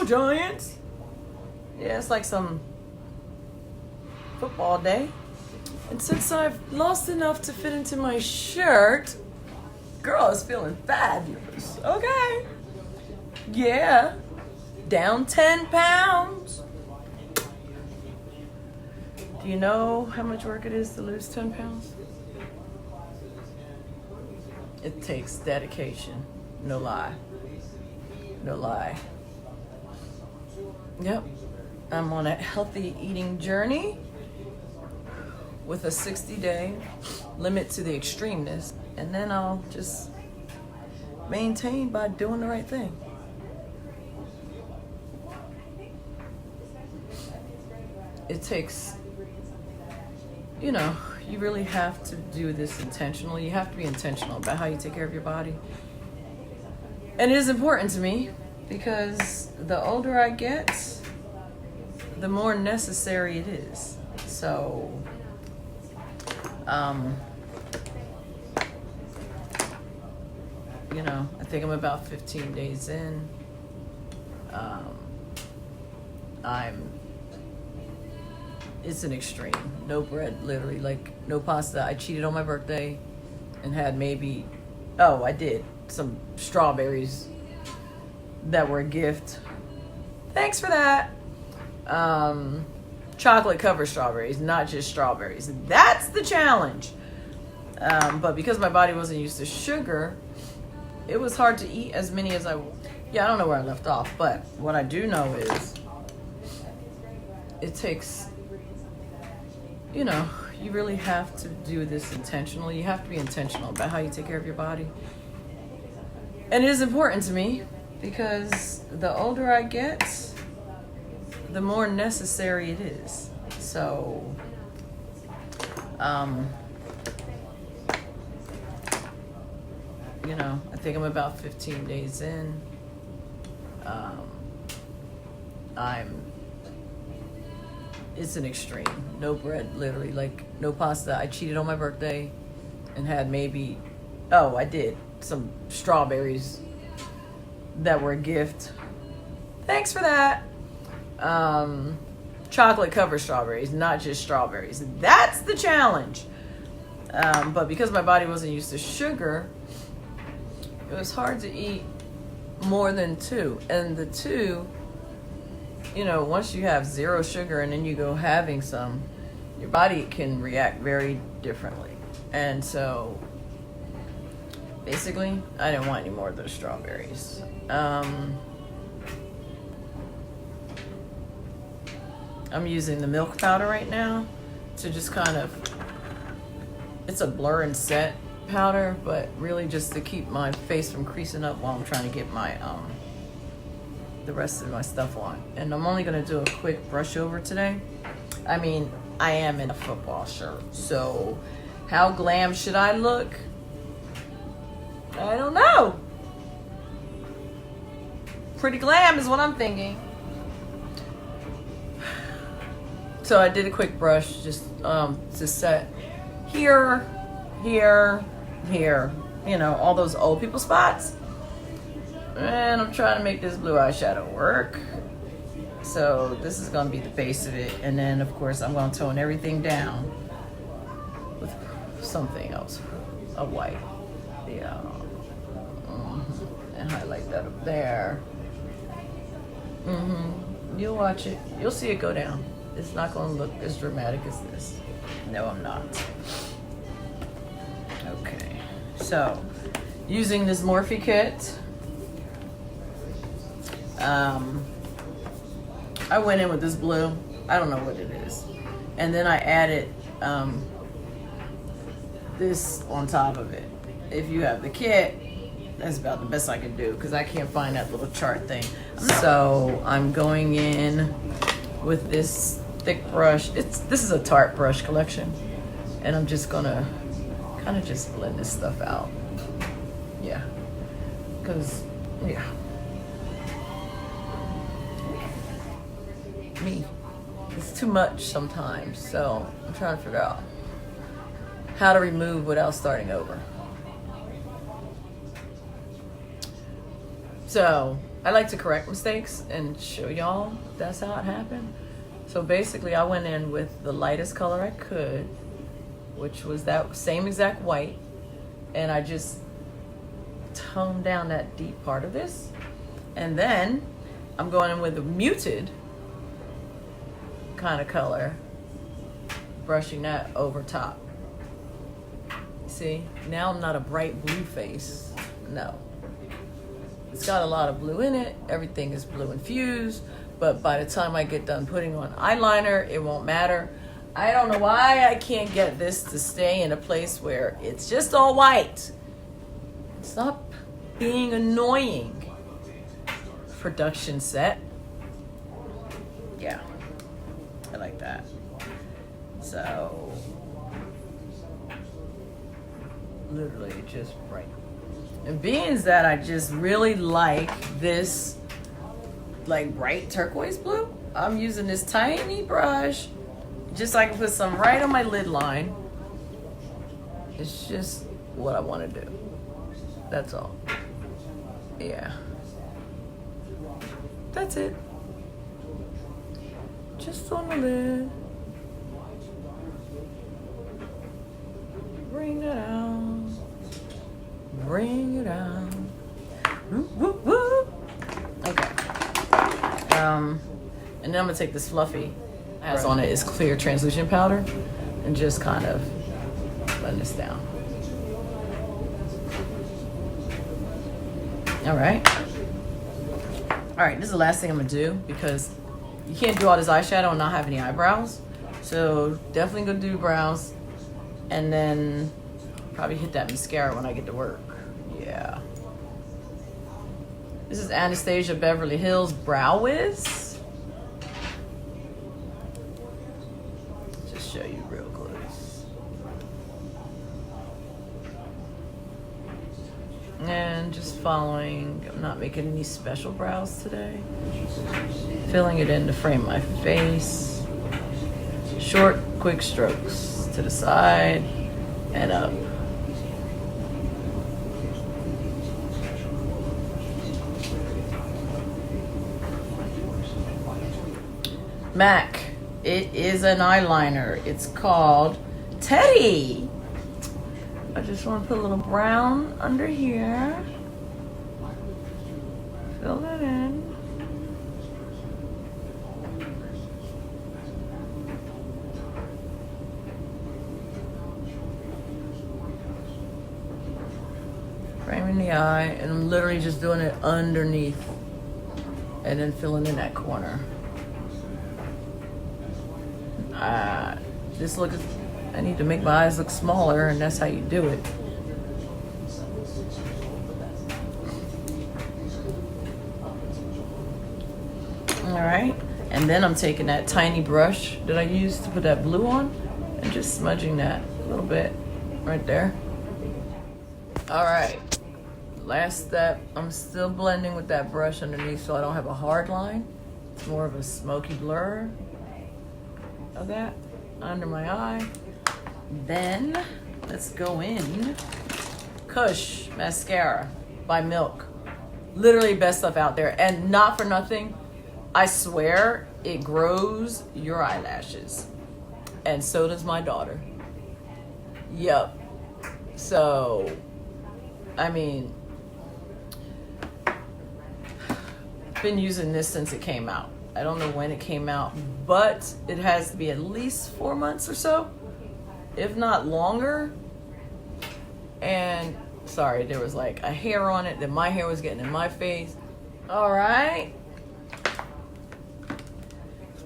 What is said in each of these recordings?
Giants! Yeah, it's like some football day. And since I've lost enough to fit into my shirt, girl is feeling fabulous. Okay. Yeah. Down 10 pounds. Do you know how much work it is to lose 10 pounds? It takes dedication. No lie. No lie. Yep. I'm on a healthy eating journey with a 60-day limit to the extremeness. And then I'll just maintain by doing the right thing. It takes, you know, you really have to do this intentionally. You have to be intentional about how you take care of your body. And it is important to me because the older I get, the more necessary it is. So, you know, I think I'm about 15 days in. It's an extreme. No bread, literally, like no pasta. I cheated on my birthday and had maybe, I did some strawberries that were a gift. Thanks for that. Chocolate covered strawberries, not just strawberries. That's the challenge. But because my body wasn't used to sugar, it was hard to eat as many as I don't know where I left off, but what I do know is it takes, you know, you really have to do this intentionally. You have to be intentional about how you take care of your body. And it is important to me because the older I get, the more necessary it is. So, you know, I think I'm about 15 days in. It's an extreme. No bread, literally, like no pasta. I cheated on my birthday and had maybe, I did some strawberries that were a gift. Thanks for that. Chocolate covered strawberries, not just strawberries. That's the challenge. But because my body wasn't used to sugar, it was hard to eat more than 2. And the 2, you know, once you have 0 sugar and then you go having some, your body can react very differently. And so basically, I didn't want any more of those strawberries. I'm using the milk powder right now to just kind of, it's a blur and set powder, but really just to keep my face from creasing up while I'm trying to get my the rest of my stuff on. And I'm only gonna do a quick brush over today. I mean, I am in a football shirt, so how glam should I look? I don't know. Pretty glam is what I'm thinking. So I did a quick brush just to set here, here, here, you know, all those old people spots. And I'm trying to make this blue eyeshadow work. So this is gonna be the base of it. And then of course I'm gonna tone everything down with something else, a white. Yeah. And highlight that up there. You'll watch it, you'll see it go down. It's not gonna look as dramatic as this. No, I'm not. Okay, so using this Morphe kit, I went in with this blue. I don't know what it is. And then I added this on top of it. If you have the kit, that's about the best I can do because I can't find that little chart thing. So I'm going in with this thick brush. This is a Tarte brush collection. And I'm just gonna kind of just blend this stuff out. Yeah. Because, yeah. Me. It's too much sometimes. So I'm trying to figure out how to remove without starting over. So I like to correct mistakes and show y'all that's how it happened. So basically I went in with the lightest color I could, which was that same exact white, and I just toned down that deep part of this. And then I'm going in with a muted kind of color, brushing that over top. See, now I'm not a bright blue face. No. It's got a lot of blue in it. Everything is blue infused. But by the time I get done putting on eyeliner, it won't matter. I don't know why I can't get this to stay in a place where it's just all white. Stop being annoying. Production set. Yeah, I like that. So, literally just bright. And being that I just really like this like bright turquoise blue, I'm using this tiny brush just so I can put some right on my lid line. It's just what I want to do. That's all. Yeah. That's it. Just on the lid. Bring it out. Bring it out. Woo, woo, woo. Okay. And then I'm gonna take this fluffy. Has on it is clear translucent powder, and just kind of blend this down. All right. All right. This is the last thing I'm gonna do because you can't do all this eyeshadow and not have any eyebrows. So definitely gonna do brows, and then probably hit that mascara when I get to work. Yeah. This is Anastasia Beverly Hills Brow Wiz. Just show you real close. And just following, I'm not making any special brows today. Filling it in to frame my face. Short, quick strokes to the side and up. MAC. It is an eyeliner. It's called Teddy. I just want to put a little brown under here. Fill that in. Framing the eye, and I'm literally just doing it underneath and then filling in that corner. This look, I need to make my eyes look smaller, and that's how you do it. All right, and then I'm taking that tiny brush that I used to put that blue on and just smudging that a little bit right there. All right, last step, I'm still blending with that brush underneath so I don't have a hard line. It's more of a smoky blur of that under my eye. Then let's go in Kush mascara by Milk. Literally best stuff out there, and not for nothing, I swear it grows your eyelashes, and so does my daughter. Yep. So I mean, been using this since it came out. I don't know when it came out, but it has to be at least 4 months or so, if not longer. And sorry, there was like a hair on it, then my hair was getting in my face. All right.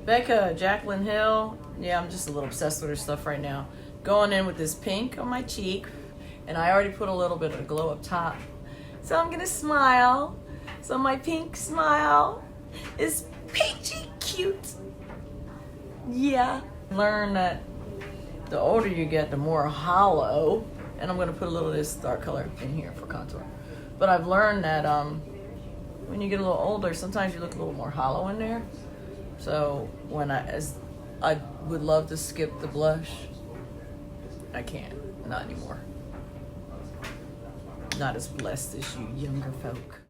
Becca Jacqueline Hill. Yeah, I'm just a little obsessed with her stuff right now. Going in with this pink on my cheek, and I already put a little bit of glow up top. So I'm gonna smile. So my pink smile is peachy cute. Yeah. Learn that the older you get, the more hollow. And I'm gonna put a little of this dark color in here for contour. But I've learned that when you get a little older, sometimes you look a little more hollow in there. So when I would love to skip the blush, I can't, not anymore. Not as blessed as you younger folk.